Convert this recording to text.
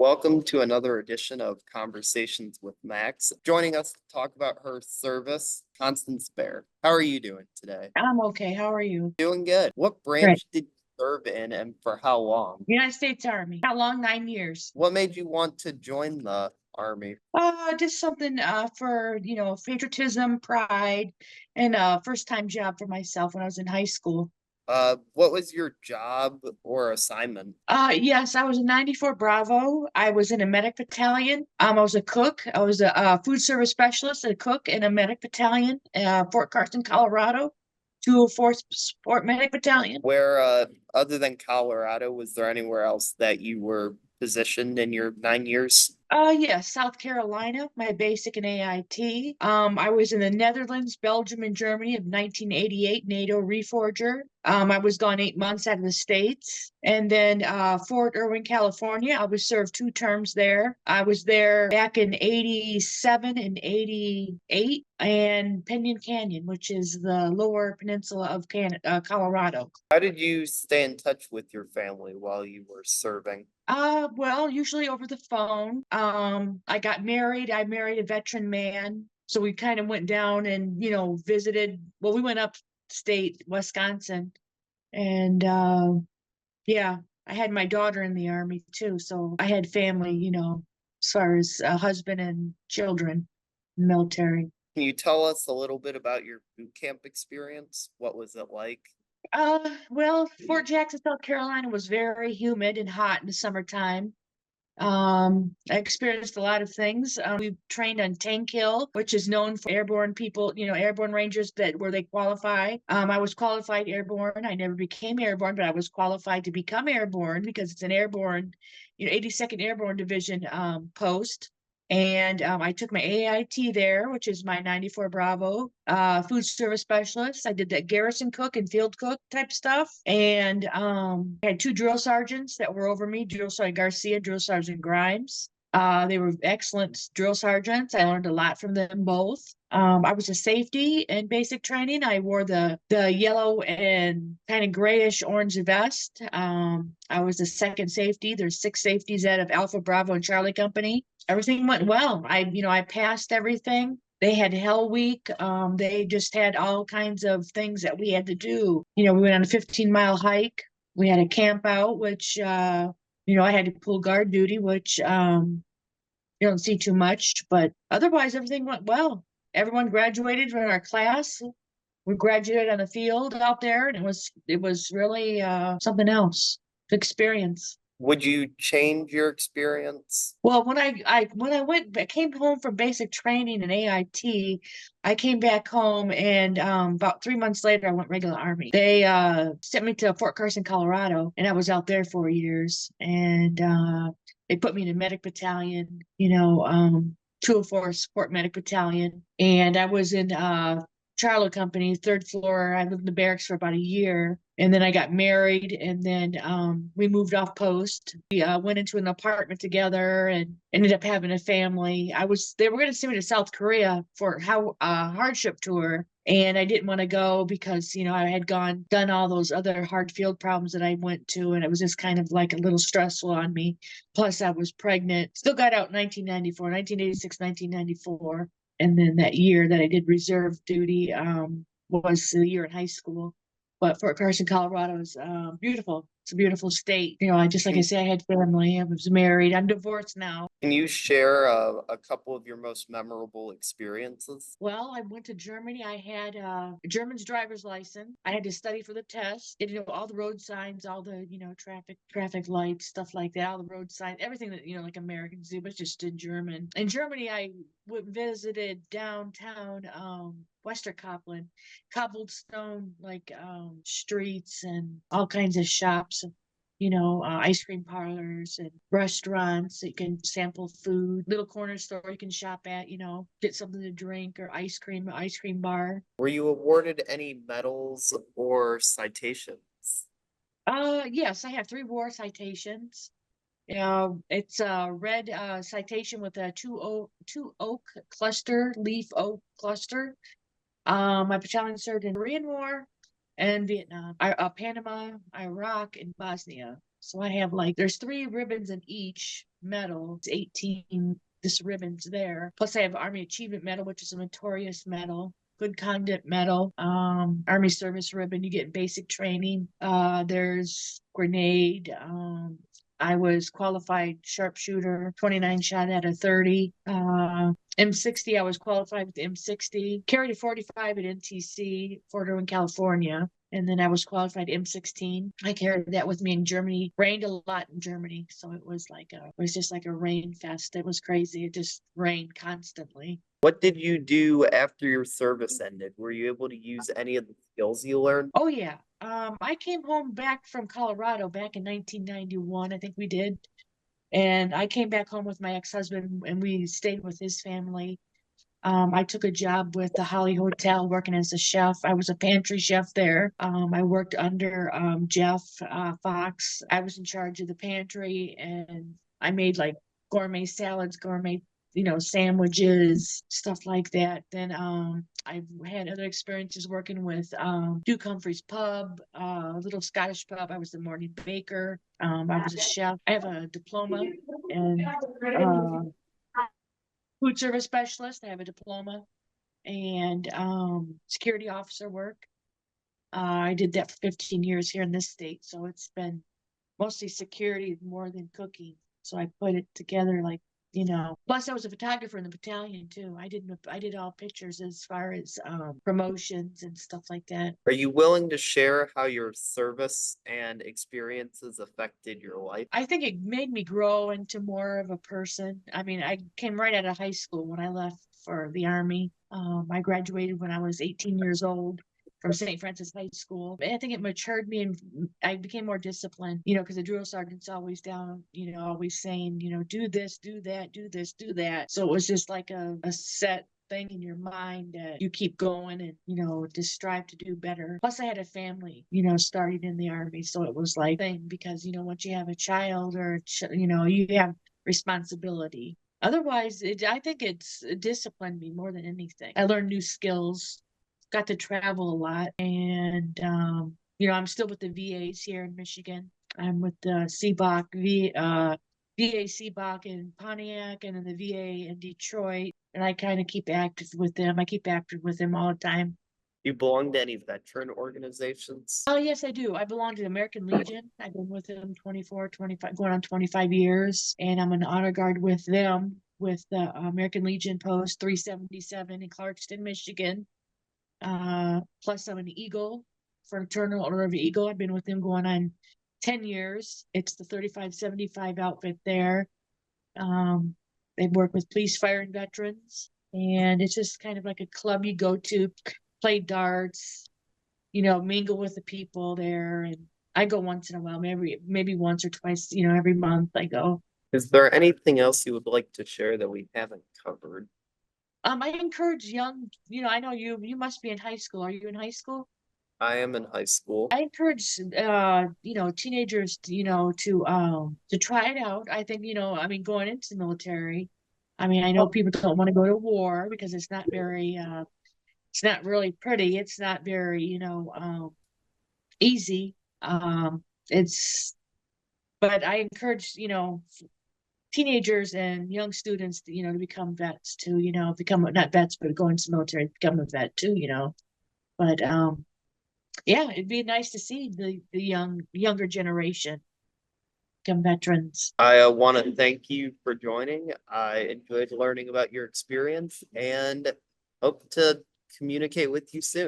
Welcome to another edition of Conversations with Max. Joining us to talk about her service, Constance Bair. How are you doing today? I'm okay. How are you? Doing good. What Great. branch did you serve in and for how long? United States Army. How long? 9 years. What made you want to join the Army? Just something for patriotism, pride, and first time job for myself when I was in high school. What was your job or assignment? Yes, I was a 94 Bravo. I was in a medic battalion. I was a cook. I was a food service specialist, a cook in a medic battalion, Fort Carson, Colorado, 204 Sport Medic Battalion. Where, other than Colorado, was there anywhere else that you were positioned in your 9 years? Yes, South Carolina, my basic in AIT. I was in the Netherlands, Belgium, and Germany of 1988, NATO reforger. I was gone 8 months out of the States. And then Fort Irwin, California, I was served 2 terms there. I was there back in 87 and 88, and Pinyon Canyon, which is the lower peninsula of Colorado. How did you stay in touch with your family while you were serving? Well, usually over the phone. I got married. I married a veteran man. So we kind of went down and, visited. Well, we went upstate Wisconsin. And yeah, I had my daughter in the army too. So I had family, as far as a husband and children in the military. Can you tell us a little bit about your boot camp experience? What was it like? Well, Fort Jackson, South Carolina was very humid and hot in the summertime. I experienced a lot of things. We trained on Tank Hill, which is known for airborne people, airborne rangers that where they qualify. I was qualified airborne. I never became airborne, but I was qualified to become airborne because it's an airborne, 82nd Airborne Division post. And I took my AIT there, which is my 94 Bravo food service specialist. I did that garrison cook and field cook type stuff. And I had 2 drill sergeants that were over me, Drill Sergeant Garcia, Drill Sergeant Grimes. They were excellent drill sergeants. I learned a lot from them both. I was a safety in basic training. I wore the yellow and kind of grayish orange vest. I was the second safety. There's 6 safeties out of Alpha, Bravo, and Charlie Company. Everything went well. I passed everything. They had Hell Week. They just had all kinds of things that we had to do. We went on a 15-mile hike. We had a camp out, which I had to pull guard duty, which you don't see too much, but otherwise everything went well. Everyone graduated from our class. We graduated on the field out there, and it was really something else to experience. Would you change your experience? Well, I came home from basic training in AIT. I came back home, and about 3 months later, I went regular Army. They sent me to Fort Carson, Colorado, and I was out there 4 years. And they put me in a medic battalion, 204 Sport Medic Battalion, and I was in Charlo Company, third floor. I lived in the barracks for about a year. And then I got married, and then we moved off post. We went into an apartment together and ended up having a family. They were going to send me to South Korea for hardship tour, and I didn't want to go because I had done all those other hard field problems that I went to, and it was just kind of like a little stressful on me. Plus, I was pregnant. Still got out in 1994, 1986, 1994. And then that year that I did reserve duty was the year in high school. But Fort Carson, Colorado is beautiful. It's a beautiful state. Like I say, I had family. I was married. I'm divorced now. Can you share a couple of your most memorable experiences? Well, I went to Germany. I had a German's driver's license. I had to study for the test. All the road signs, all the traffic lights, stuff like that. All the road signs, everything that like Americans do, but just in German. In Germany, I visited downtown Westerkappeln, cobblestone streets and all kinds of shops, ice cream parlors and restaurants. You can sample food, little corner store you can shop at, get something to drink or ice cream bar. Were you awarded any medals or citations? Yes, I have 3 war citations. It's a red citation with a two oak cluster, leaf oak cluster. My battalion served in Korean War and Vietnam, Panama, Iraq, and Bosnia. So I have like, there's 3 ribbons in each medal. It's 18 this ribbons there. Plus I have Army Achievement Medal, which is a meritorious medal. Good Conduct Medal, Army Service Ribbon, you get basic training. There's grenade, I was qualified sharpshooter, 29 shot out of 30. M60, I was qualified with the M60. Carried a 45 at NTC, Fort Irwin, California. And then I was qualified M16. I carried that with me in Germany. Rained a lot in Germany, so it was just like a rain fest. It was crazy. It just rained constantly. What did you do after your service ended? Were you able to use any of the skills you learned? Oh yeah. I came home back from Colorado back in 1991. I think we did. And I came back home with my ex-husband and we stayed with his family. I took a job with the Holly Hotel working as a chef. I was a pantry chef there. I worked under Jeff Fox. I was in charge of the pantry and I made like gourmet salads, gourmet, sandwiches, stuff like that. Then I've had other experiences working with Duke Humphrey's Pub, little Scottish pub. I was the morning baker. I was a chef. I have a diploma and food service specialist. I have a diploma and security officer work. I did that for 15 years here in this state. So it's been mostly security more than cooking. So I put it together like, plus I was a photographer in the battalion too. I did all pictures as far as promotions and stuff like that. Are you willing to share how your service and experiences affected your life? I think it made me grow into more of a person. I mean, I came right out of high school when I left for the Army. I graduated when I was 18 years old from St. Francis High School. I think it matured me and I became more disciplined, because the drill sergeant's always down, always saying, do this, do that, do this, do that. So it was just like a set thing in your mind that you keep going and just strive to do better. Plus I had a family starting in the Army, so it was like thing because once you have a child or you have responsibility. Otherwise I think it's disciplined me more than anything. I learned new skills, got to travel a lot, and I'm still with the VAs here in Michigan. I'm with the VA CBOC in Pontiac and in the VA in Detroit. And I kind of keep active with them. I keep active with them all the time. You belong to any veteran organizations? Oh, yes, I do. I belong to the American Legion. I've been with them 24, 25, going on 25 years. And I'm an honor guard with them with the American Legion Post 377 in Clarkston, Michigan. Plus I'm an Eagle, Fraternal Order of Eagle. I've been with them going on 10 years. It's the 3575 outfit there. They work with police, fire, and veterans. And it's just kind of like a club you go to, play darts, mingle with the people there. And I go once in a while, maybe once or twice, every month I go. Is there anything else you would like to share that we haven't covered? I encourage young, I know you must be in high school. Are you in high school? I am in high school. I encourage teenagers to try it out. I think, going into the military. I mean, I know people don't want to go to war because it's not really pretty. It's not very, easy. But I encourage, teenagers and young students to become vets too, become not vets, but go into the military, become a vet too, But yeah, it'd be nice to see the younger generation become veterans. I want to thank you for joining. I enjoyed learning about your experience and hope to communicate with you soon.